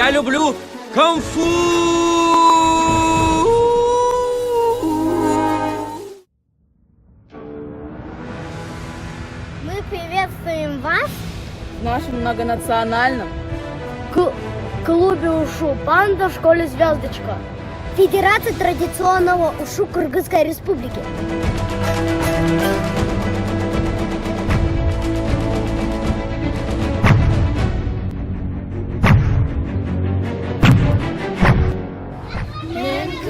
Я люблю кунг-фу! Мы приветствуем вас В нашем многонациональном клубе УШУ «Панда» в школе «Звездочка». Федерации традиционного УШУ Кыргызской Республики.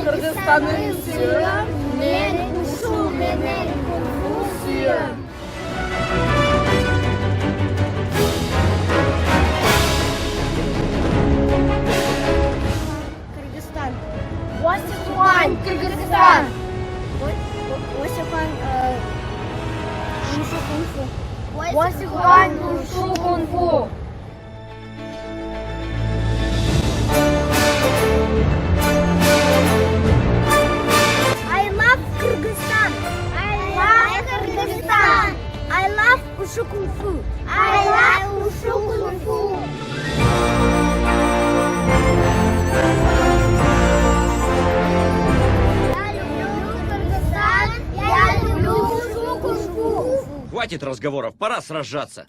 Кыргызстанның сүйем, мен ушу менен кунг-фу сүйем. Кыргызстан. Уасихуан, Кыргызстан. Уасихуан, ушу кунг-фу. Уасихуан ушу кунг-фу. I love Kyrgyzstan. I love Kyrgyzstan. I love Wushu Kung Fu. I love Wushu Kung Fu. Я люблю Кыргызстан. Я люблю Wushu Kung Fu. Хватит разговоров, пора сражаться.